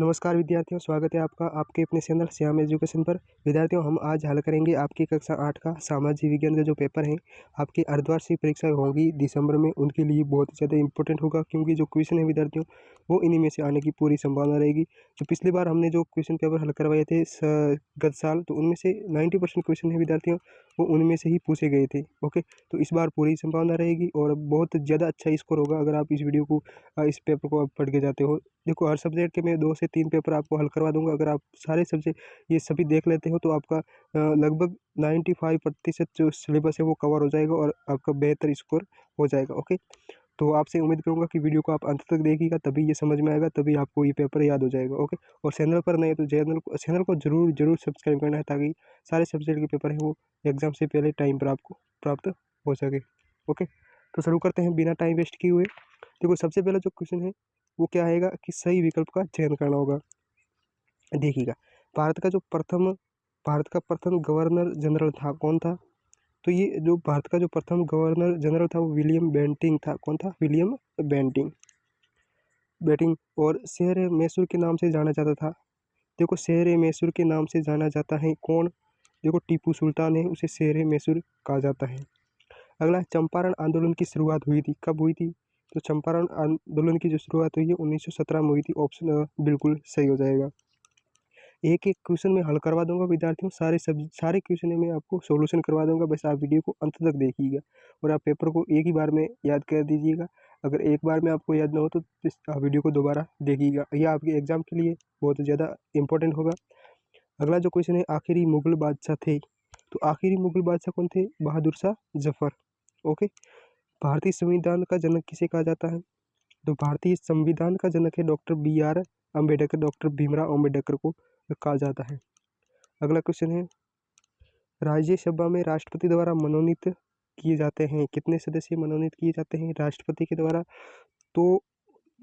नमस्कार विद्यार्थियों, स्वागत है आपका आपके अपने चैनल श्याम एजुकेशन पर। विद्यार्थियों, हम आज हल करेंगे आपकी कक्षा 8 का सामाजिक विज्ञान का जो पेपर है। आपकी अर्धवार्षिक परीक्षा होगी दिसंबर में, उनके लिए बहुत ज़्यादा इंपॉर्टेंट होगा, क्योंकि जो क्वेश्चन है विद्यार्थियों वो इन्हीं में से आने की पूरी संभावना रहेगी। तो पिछली बार हमने जो क्वेश्चन पेपर हल करवाए थे गत साल, तो उनमें से 90% क्वेश्चन है विद्यार्थियों वो उनमें से ही पूछे गए थे। ओके, तो इस बार पूरी संभावना रहेगी और बहुत ज़्यादा अच्छा स्कोर होगा अगर आप इस वीडियो को इस पेपर को आप पढ़ के जाते हो। देखो, हर सब्जेक्ट के मैं 2 से 3 पेपर आपको हल करवा दूंगा। अगर आप सारे सब्जेक्ट ये सभी देख लेते हो तो आपका लगभग 95% जो सिलेबस है वो कवर हो जाएगा और आपका बेहतर स्कोर हो जाएगा। ओके, तो आपसे उम्मीद करूंगा कि वीडियो को आप अंत तक देखिएगा, तभी ये समझ में आएगा, तभी आपको ये पेपर याद हो जाएगा। ओके, और चैनल पर नए तो चैनल को जरूर सब्सक्राइब करना है, ताकि सारे सब्जेक्ट के पेपर है वो एग्जाम से पहले टाइम पर आपको प्राप्त हो सके। ओके, तो शुरू करते हैं बिना टाइम वेस्ट किए हुए। देखो, सबसे पहला जो क्वेश्चन है वो क्या आएगा कि सही विकल्प का चयन करना होगा। देखिएगा, भारत का प्रथम गवर्नर जनरल था, कौन था? तो ये जो भारत का जो प्रथम गवर्नर जनरल था वो विलियम बेंटिंग था। कौन था? विलियम बेंटिंग बेंटिंग और शहर मैसूर के नाम से जाना जाता था। देखो, शहर मैसूर के नाम से जाना जाता है कौन? देखो, टीपू सुल्तान है, उसे शहर मैसूर कहा जाता है। अगला, चंपारण आंदोलन की शुरुआत हुई थी, कब हुई थी? तो चंपारण आंदोलन की जो शुरुआत हुई है 1917 में हुई थी। ऑप्शन बिल्कुल सही हो जाएगा। एक एक क्वेश्चन में हल करवा दूंगा विद्यार्थियों, सारे क्वेश्चन में मैं आपको सॉल्यूशन करवा दूंगा। बस आप वीडियो को अंत तक देखिएगा और आप पेपर को एक ही बार में याद कर दीजिएगा। अगर एक बार में आपको याद ना हो तो इस वीडियो को दोबारा देखिएगा, यह आपके एग्जाम के लिए बहुत ज़्यादा इंपॉर्टेंट होगा। अगला जो क्वेश्चन है, आखिरी मुगल बादशाह थे, तो आखिरी मुगल बादशाह कौन थे? बहादुर शाह जफर। ओके, भारतीय संविधान का जनक किसे कहा जाता है? तो भारतीय संविधान का जनक है doctor BR Ambedkar, doctor Bhimrao Ambedkar को कहा जाता है। अगला क्वेश्चन है, राज्यसभा में राष्ट्रपति द्वारा मनोनीत किए जाते हैं, कितने सदस्य मनोनीत किए जाते हैं राष्ट्रपति के द्वारा? तो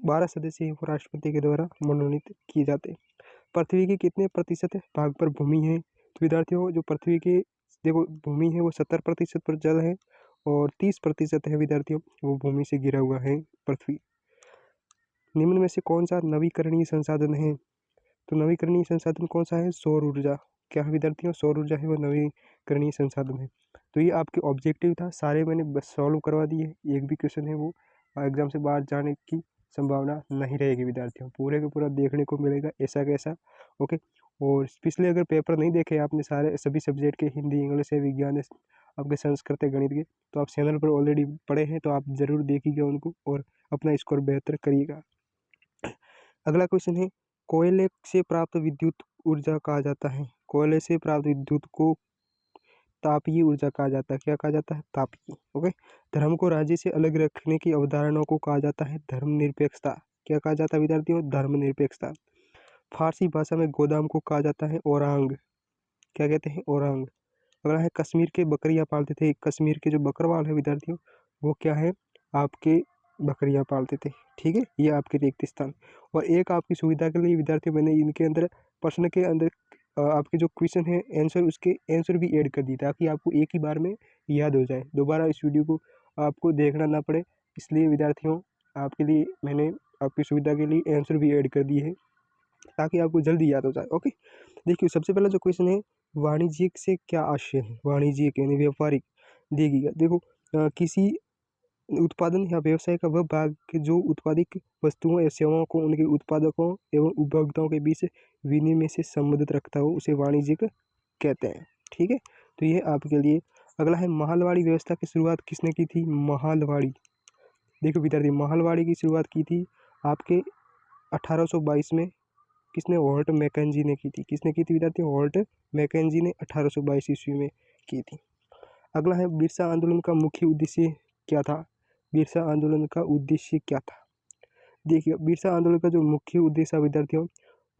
12 सदस्य हैं वो राष्ट्रपति के द्वारा मनोनीत किए जाते हैं। पृथ्वी के कितने प्रतिशत भाग पर भूमि है? तो विद्यार्थियों, जो पृथ्वी के देखो भूमि है वो 70% पर जल है और 30% है विद्यार्थियों वो भूमि से घिरा हुआ है पृथ्वी। निम्न में से कौन सा नवीकरणीय संसाधन है? तो नवीकरणीय संसाधन कौन सा है? सौर ऊर्जा। क्या है विद्यार्थियों? सौर ऊर्जा है वो नवीकरणीय संसाधन है। तो ये आपके ऑब्जेक्टिव था, सारे मैंने बस सॉल्व करवा दिए। एक भी क्वेश्चन है वो एग्जाम से बाहर जाने की संभावना नहीं रहेगी विद्यार्थियों, पूरे का पूरा देखने को मिलेगा ऐसा कैसा। ओके, और पिछले अगर पेपर नहीं देखे आपने सारे सभी सब्जेक्ट के, हिंदी, इंग्लिश है, विज्ञान है, आपके संस्कृत है, गणित के, तो आप चैनल पर ऑलरेडी पढ़े हैं, तो आप जरूर देखिएगा उनको और अपना स्कोर बेहतर करिएगा। अगला क्वेश्चन है, कोयले से प्राप्त विद्युत ऊर्जा कहा जाता है, कोयले से प्राप्त विद्युत को तापीय ऊर्जा कहा जाता है। क्या कहा जाता है? तापीय। ओके, धर्म को राज्य से अलग रखने की अवधारणा को कहा जाता है धर्मनिरपेक्षता। क्या कहा जाता है विद्यार्थियों? धर्मनिरपेक्षता। फारसी भाषा में गोदाम को कहा जाता है ओरांग। क्या कहते हैं? ओरांग। अगला है, कश्मीर के बकरियां पालते थे, कश्मीर के जो बकरवाल है विद्यार्थियों वो क्या है? आपके बकरियां पालते थे। ठीक है, ये आपके रिक्त स्थान। और एक आपकी सुविधा के लिए विद्यार्थियों मैंने इनके अंदर प्रश्न के अंदर आपके जो क्वेश्चन है आंसर, उसके आंसर भी ऐड कर दी, ताकि आपको एक ही बार में याद हो जाए, दोबारा इस वीडियो को आपको देखना ना पड़े। इसलिए विद्यार्थियों, आपके लिए मैंने आपकी सुविधा के लिए आंसर भी ऐड कर दिए हैं, ताकि आपको जल्दी याद हो जाए। ओके, देखिए, सबसे पहला जो क्वेश्चन है, वाणिज्यिक से क्या आशय है? वाणिज्यिक यानी व्यापारिक। देखिएगा, देखो, किसी उत्पादन या व्यवसाय का वह भाग कि जो उत्पादित वस्तुओं या सेवाओं को उनके उत्पादकों एवं उपभोक्ताओं के बीच विनिमय से संबंधित रखता हो, उसे वाणिज्यिक कहते हैं। ठीक है, तो ये आपके लिए। अगला है, माहलवाड़ी व्यवस्था की शुरुआत किसने की थी? माहलवाड़ी। देखो विद्यार्थी, माहलवाड़ी की शुरुआत की थी आपके 1822 में। किसने? हॉल्ट मैकेंजी ने की थी। किसने की थी विद्यार्थी? हॉल्ट मैकेंजी ने 1822 ईस्वी में की थी। अगला है, बिरसा आंदोलन का मुख्य उद्देश्य क्या था? बिरसा आंदोलन का उद्देश्य क्या था? देखिए, बिरसा आंदोलन का जो मुख्य उद्देश्य है विद्यार्थियों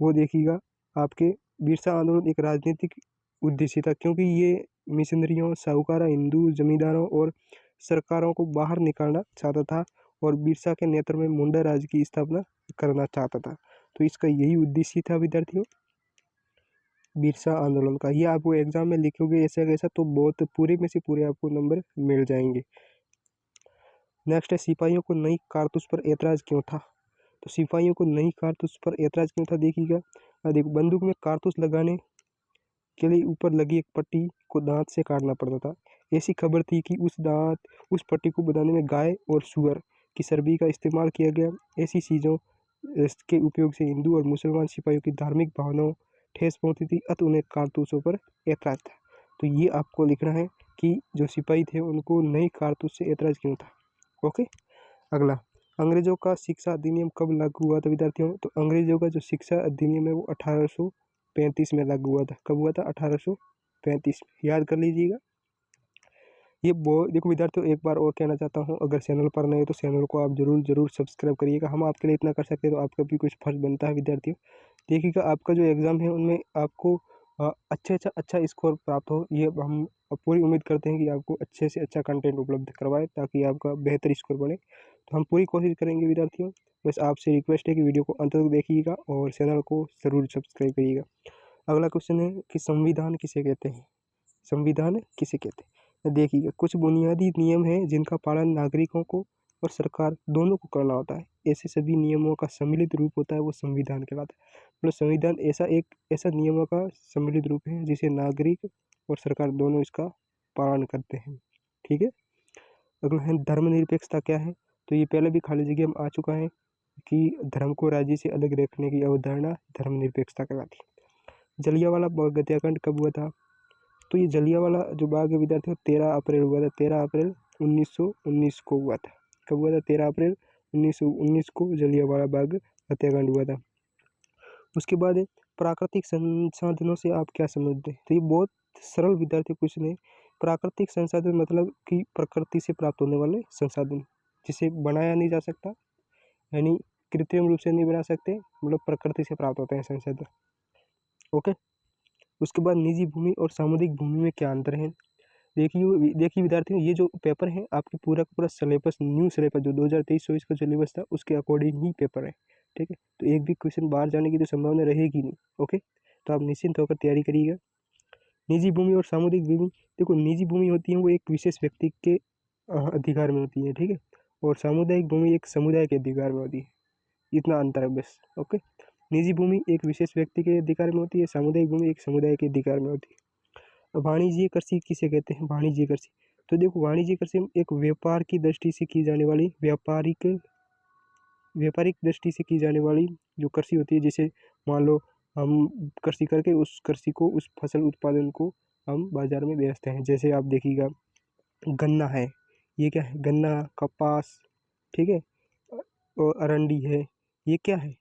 वो देखिएगा आपके, बिरसा आंदोलन एक राजनीतिक उद्देश्य था, क्योंकि ये मिशनरियों, साहूकारों, हिंदू जमींदारों और सरकारों को बाहर निकालना चाहता था और बिरसा के नेतृत्व में मुंडा राज की स्थापना करना चाहता था। तो इसका यही उद्देश्य था विद्यार्थियों बिरसा आंदोलन का। ये आपको एग्जाम में लिखोगे ऐसा कैसा तो बहुत पूरे में से पूरे आपको नंबर मिल जाएंगे। नेक्स्ट है, सिपाहियों को नई कारतूस पर ऐतराज क्यों था? तो सिपाहियों को नई कारतूस पर ऐतराज क्यों था, देखिएगा। देखो, बंदूक में कारतूस लगाने के लिए ऊपर लगी एक पट्टी को दांत से काटना पड़ता था। ऐसी खबर थी कि उस पट्टी को बनाने में गाय और सूअर की चर्बी का इस्तेमाल किया गया। ऐसी चीज़ों के उपयोग से हिंदू और मुसलमान सिपाहियों की धार्मिक भावनाओं ठेस पहुंची थी, अतः उन्हें कारतूसों पर ऐतराज था। तो ये आपको लिखना है कि जो सिपाही थे उनको नई कारतूस से ऐतराज क्यों था। ओके। अगला, अंग्रेजों का शिक्षा अधिनियम कब लागू हुआ था विद्यार्थियों? तो अंग्रेजों का जो शिक्षा अधिनियम है वो 1835 में लागू हुआ था। कब हुआ था? 1835। याद कर लीजिएगा। ये देखो विद्यार्थियों, एक बार और कहना चाहता हूँ, अगर चैनल पर नए हो तो चैनल को आप जरूर सब्सक्राइब करिएगा। हम आपके लिए इतना कर सकते हैं तो आपका भी कुछ फर्ज बनता है विद्यार्थियों। देखिएगा, आपका जो एग्ज़ाम है उनमें आपको अच्छा स्कोर प्राप्त हो, ये हम पूरी उम्मीद करते हैं कि आपको अच्छे से अच्छा कंटेंट उपलब्ध करवाए ताकि आपका बेहतर स्कोर बने। तो हम पूरी कोशिश करेंगे विद्यार्थियों। बस आपसे रिक्वेस्ट है कि वीडियो को अंत तक देखिएगा और चैनल को ज़रूर सब्सक्राइब करिएगा। अगला क्वेश्चन है कि संविधान किसे कहते हैं? संविधान किसे कहते हैं? देखिए, कुछ बुनियादी नियम हैं जिनका पालन नागरिकों को और सरकार दोनों को करना होता है। ऐसे सभी नियमों का सम्मिलित रूप होता है, वो संविधान कहलाता है। मतलब संविधान ऐसा नियमों का सम्मिलित रूप है जिसे नागरिक और सरकार दोनों इसका पालन करते हैं। ठीक है। अगला है धर्मनिरपेक्षता क्या है? तो ये पहले भी खाली जगह में आ चुका है कि धर्म को राज्य से अलग रखने की अवधारणा धर्मनिरपेक्षता कहलाती है। जलियांवाला बाग हत्याकांड कब हुआ था? तो ये जलियांवाला जो बाग है विद्यार्थियों, 13 अप्रैल हुआ था। 13 अप्रैल 1919 को हुआ था। कब हुआ था? 13 अप्रैल 1919 को जलियांवाला बाग हत्याकांड हुआ था। उसके बाद है, प्राकृतिक संसाधनों से आप क्या समझते हैं? तो ये बहुत सरल विद्यार्थी क्वेश्चन है। प्राकृतिक संसाधन मतलब कि प्रकृति से प्राप्त होने वाले संसाधन जिसे बनाया नहीं जा सकता, यानी कृत्रिम रूप से नहीं बना सकते, मतलब प्रकृति से प्राप्त होते हैं संसाधन। ओके। उसके बाद निजी भूमि और सामुदायिक भूमि में क्या अंतर है? देखिए विद्यार्थियों, ये जो पेपर है आपके पूरा का पूरा सिलेबस, न्यू सिलेबस जो 2023-24 का सिलेबस था उसके अकॉर्डिंग ही पेपर है। ठीक है। तो एक भी क्वेश्चन बाहर जाने की तो संभावना रहेगी नहीं। ओके। तो आप निश्चिंत होकर तैयारी करिएगा। निजी भूमि और सामुदायिक भूमि, देखो निजी भूमि होती है वो एक विशेष व्यक्ति के अधिकार में होती है। ठीक है। और सामुदायिक भूमि एक समुदाय के अधिकार में होती है। इतना अंतर है बस। ओके। निजी भूमि एक विशेष व्यक्ति के अधिकार में होती है, सामुदायिक भूमि एक समुदाय के अधिकार में होती है। वाणिज्यिक कृषि किसे कहते हैं? वाणिज्यिक कृषि, तो देखो वाणिज्यिक कृषि एक व्यापार की दृष्टि से की जाने वाली व्यापारिक दृष्टि से की जाने वाली जो कृषि होती है, जैसे मान लो हम कृषि करके उस कृषि को, उस फसल उत्पादन को हम बाजार में बेचते हैं। जैसे आप देखिएगा, गन्ना है, ये क्या है? गन्ना, कपास, ठीक है, और अरंडी है, ये क्या है?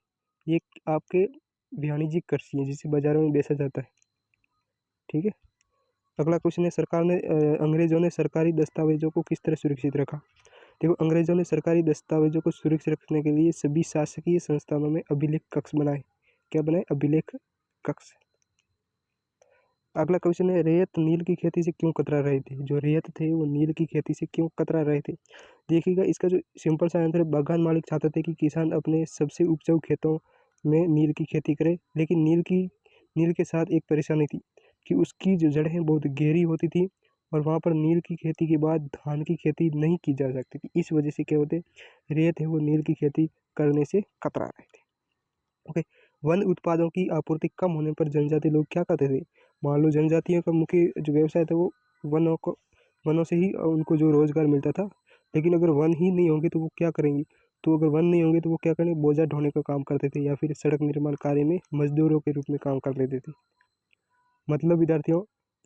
ये आपके वाणिज्यिक कृषि है जिसे बाजारों में बेचा जाता है। ठीक है। अगला क्वेश्चन है, अंग्रेजों ने सरकारी दस्तावेजों को किस तरह सुरक्षित रखा? देखो, अंग्रेजों ने सरकारी दस्तावेजों को सुरक्षित रखने के लिए सभी शासकीय संस्थानों में अभिलेख कक्ष बनाए। क्या बनाए? अभिलेख कक्ष। अगला क्वेश्चन है, रैयत नील की खेती से क्यों कतरा रहे थे? जो रैयत थे वो नील की खेती से क्यों कतरा रहे थे? देखिएगा, इसका जो सिंपल सा आंसर है, बागान मालिक चाहते थे कि किसान अपने सबसे उपजाऊ खेतों में नील की खेती करे, लेकिन नील के साथ एक परेशानी थी कि उसकी जो जड़ें बहुत गहरी होती थी और वहाँ पर नील की खेती के बाद धान की खेती नहीं की जा सकती थी। इस वजह से क्या होते, रैयत है वो नील की खेती करने से कतरा रहे थे। ओके। वन उत्पादों की आपूर्ति कम होने पर जनजाति लोग क्या करते थे? मान लो जनजातियों का मुख्य जो व्यवसाय था वो वनों से ही उनको जो रोजगार मिलता था। लेकिन अगर वन ही नहीं होंगे तो वो क्या करेंगे? तो अगर वन नहीं होंगे तो वो क्या करेंगे? बोझा ढोने का काम करते थे या फिर सड़क निर्माण कार्य में मजदूरों के रूप में काम कर लेते थे। मतलब विद्यार्थियों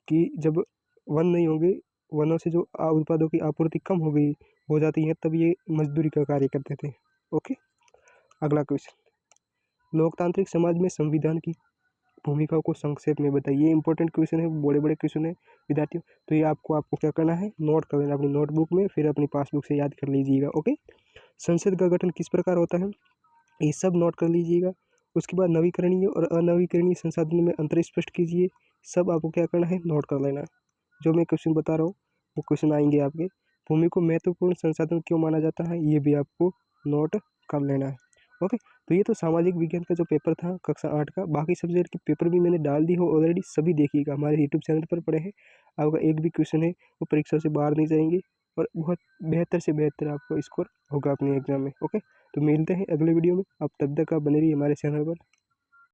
कि जब वन नहीं होंगे, वनों से जो उत्पादों की आपूर्ति कम हो जाती है, तब ये मजदूरी का कार्य करते थे। ओके। अगला क्वेश्चन, लोकतांत्रिक समाज में संविधान की भूमिका को संक्षेप में बताइए। ये इंपॉर्टेंट क्वेश्चन है, बड़े बड़े क्वेश्चन है विद्यार्थियों। तो ये आपको क्या करना है? नोट कर लेना अपनी नोटबुक में, फिर अपनी पासबुक से याद कर लीजिएगा। ओके। संसद का गठन किस प्रकार होता है? ये सब नोट कर लीजिएगा। उसके बाद नवीकरणीय और अनवीकरणीय संसाधनों में अंतर स्पष्ट कीजिए। सब आपको क्या करना है? नोट कर लेना है। जो मैं क्वेश्चन बता रहा हूँ वो क्वेश्चन आएंगे आपके। भूमि को महत्वपूर्ण संसाधन क्यों माना जाता है? ये भी आपको नोट कर लेना है। ओके। तो ये तो सामाजिक विज्ञान का जो पेपर था कक्षा 8 का। बाकी सब्जेक्ट के पेपर भी मैंने डाल दी हो ऑलरेडी, सभी देखिएगा, हमारे यूट्यूब चैनल पर पड़े हैं। आपका एक भी क्वेश्चन है वो परीक्षा से बाहर नहीं जाएंगे और बहुत बेहतर से बेहतर आपका स्कोर होगा अपने एग्जाम में। ओके। तो मिलते हैं अगले वीडियो में, अब तब तक आप बने रहिए हमारे चैनल पर।